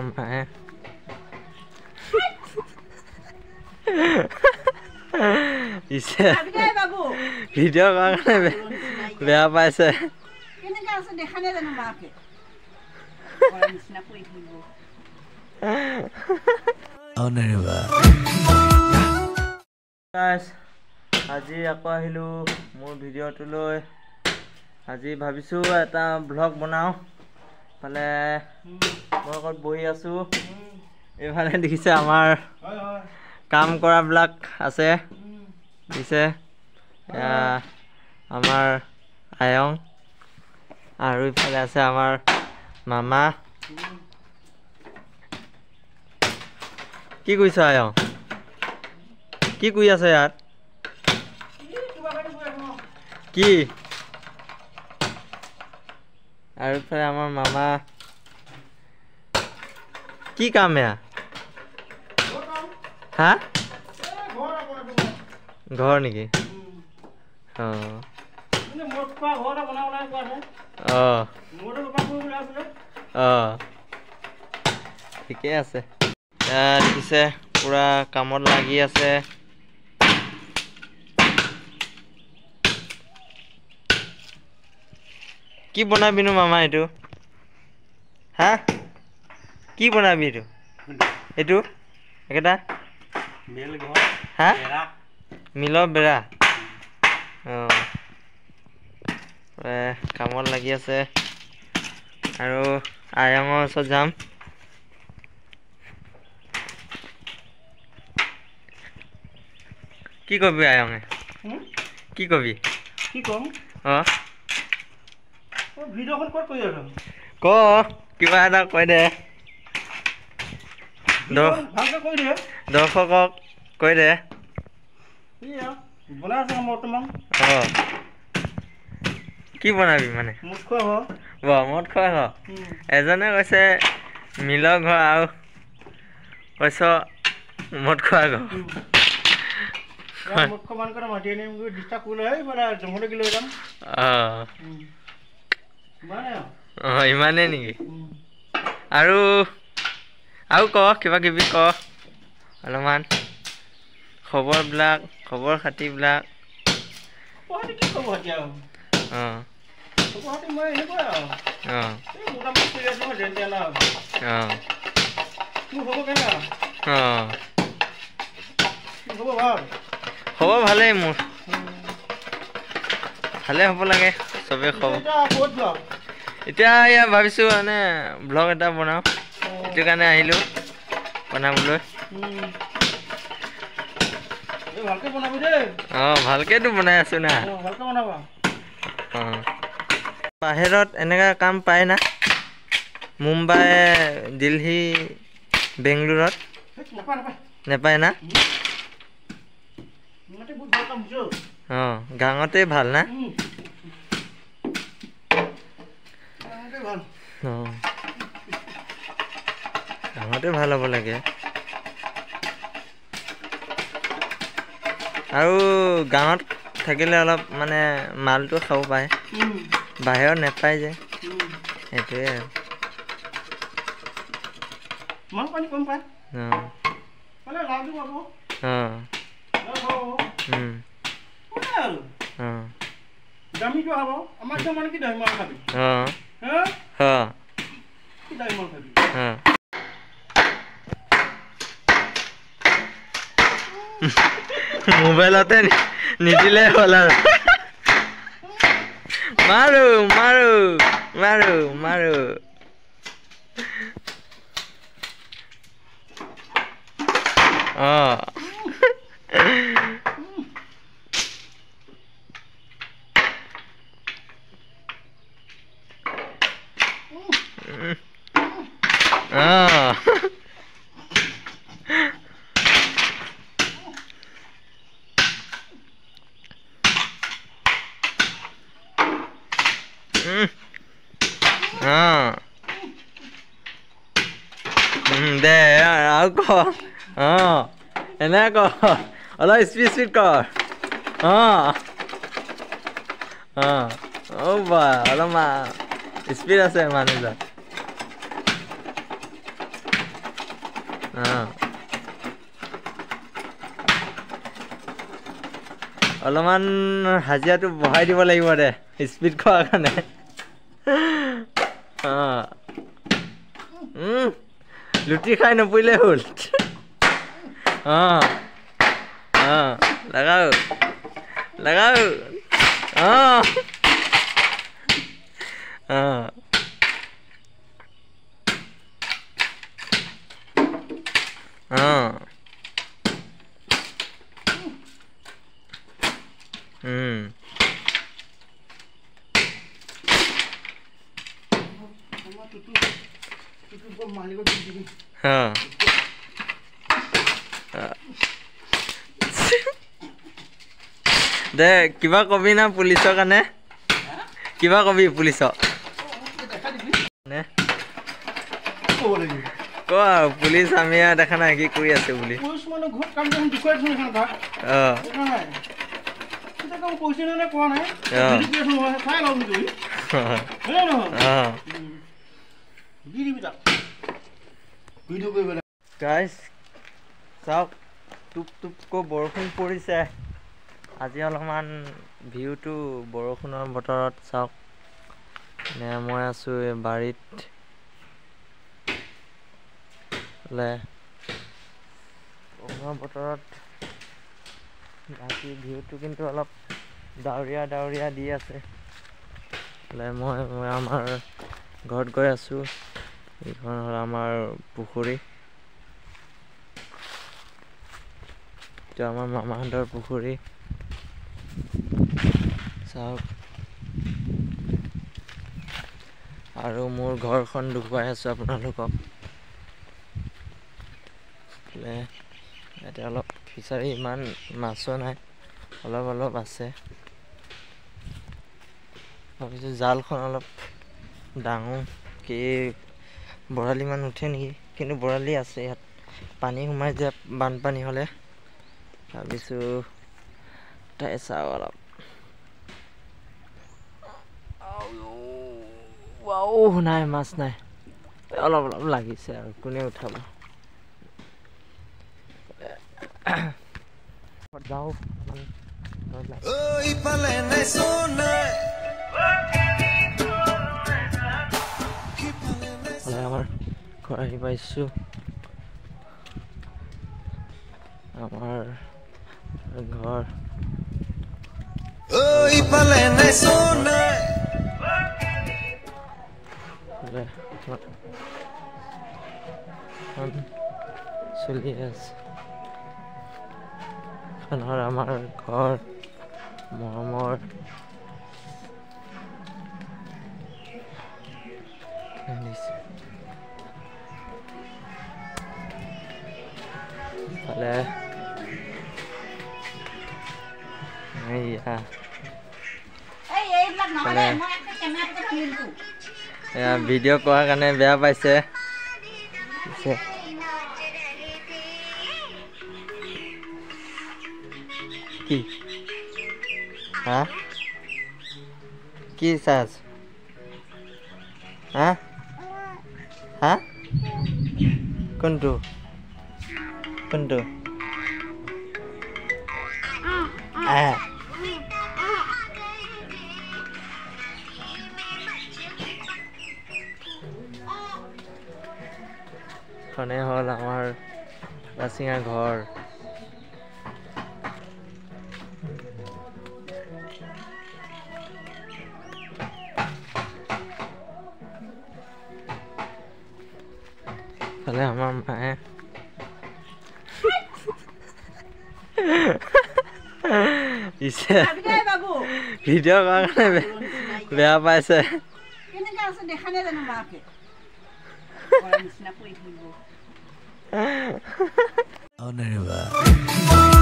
মামায়ে ইছে ভিডিঅ' কাৰণে বেয়া পাইছে আজি আকৌ আহিলোঁ মোৰ ভিডিঅ'টোলৈ আজি ভাবিছোঁ এটা ব্লগ বনাওঁ ফালে মই অকল বহি আছোঁ এইফালে দেখিছে আমাৰ কাম কৰাবিলাক আছে দিছে আমাৰ আয়ং আৰু ইফালে আছে আমাৰ মামা কি কৰিছ আয়ং কি কৰি আছে ইয়াত কি আৰু ইফালে আমাৰ মামা কি কাম এয়া হা ঘৰ নেকি ঠিকে আছে দেখিছে পুৰা কামত লাগি আছে কি বনাবিনো মামা এইটো হা কি বনাবি এইটো একেটা হা মিলৰ বেৰা কামত লাগি আছে আৰু আয়ঙৰ ওচৰত যাম কি কবি আয়ঙে কি কবি কি কম ভিডিঅ'খন ক'ত কৰি আছ ক কিবা এটা কৈ দে দৰ্শকক কৈ দে কি বনাবি মানে মদ খোৱা ঘৰ এজনে কৈছে মিলৰ ঘৰ আৰু কৈছ মদ খোৱা ঘৰ ইমানেই নেকি আৰু ক কিবা কিবি ক অলপমান খবৰবিলাক খবৰ খাতিবিলাক খবৰ ভালেই মোৰ ভালে হ'ব লাগে চবেই খবৰ এতিয়া এয়া ভাবিছোঁ মানে ব্লগ এটা বনাওঁ সেইটো কাৰণে আহিলোঁ বনাবলৈ ভালকেতো বনাই আছোঁ না বাহিৰত এনেকুৱা কাম পায় না মুম্বাই দিল্লী বেংগলোৰত নেপায় না গাঁৱতে ভাল না গাঁৱতে ভাল হ'ব লাগে আৰু গাঁৱত থাকিলে অলপ মানে মালটো খাব পাৰে বাহিৰত নেপায় যে সেইটোৱে মোবাইলতে নিদিলে হ'ল আৰু মাৰো মাৰো মাৰো মাৰো দে আৰু ক এনে ক অলপ স্পীড কৰ বা অলপমান স্পীড আছে মানুহজন অলপমান হাজিৰাটো বঢ়াই দিব লাগিব দে স্পীড খোৱাৰ কাৰণে লুটি খাই নপৰিলে হ'ল লগাও লগাও দে কিবা কবি না পুলিচৰ কাৰণে কিবা কবি পুলিচক ক পুলিচ আমি দেখা নাই কি কৰি আছে বুলি গাইজ চাওক টুপ টুপকৈ বৰষুণ পৰিছে আজি অলপমান ভিউটো বৰষুণৰ বতৰত চাওক মই আছোঁ এই বাৰীত বৰষুণৰ বতৰত বাকী ভিউটো কিন্তু অলপ ডাৱৰীয়া ডাৱৰীয়া দি আছে মই আমাৰ ঘৰত গৈ আছোঁ এইখন হ'ল আমাৰ পুখুৰী এইটো আমাৰ মামাহঁতৰ পুখুৰী চাওক আৰু মোৰ ঘৰখন দেখুৱাই আছোঁ আপোনালোকক ইয়াতে অলপ ফিচাৰী ইমান মাছো নাই অলপ অলপ আছে ভাবিছোঁ জালখন অলপ ডাঙৰ কি বৰালি মান উঠে নেকি কিন্তু বৰালি আছে ইয়াত পানী সোমাই যায় বানপানী হ'লে ভাবিছোঁ তাই চাওঁ অলপ নাই মাছ নাই অলপ অলপ লাগিছে আৰু কোনে উঠাব যাওঁ আমাৰ ঘৰ আহি পাইছোঁ আমাৰ ঘৰ চলি আছে আমাৰ ঘৰ মৰমৰ ভিডিঅ' কৰাৰ কাৰণে বেয়া পাইছে কি হা কি চাচ হা হা কোনটো কোনটো খনে হ'ল আমাৰ ৰাচিঙা ঘৰ ফালে আমাৰ মায়ে ভিডিঅ' কৰাৰ কাৰণে বেয়া পাইছে দেখা নাই জানো মাকে Oh, never.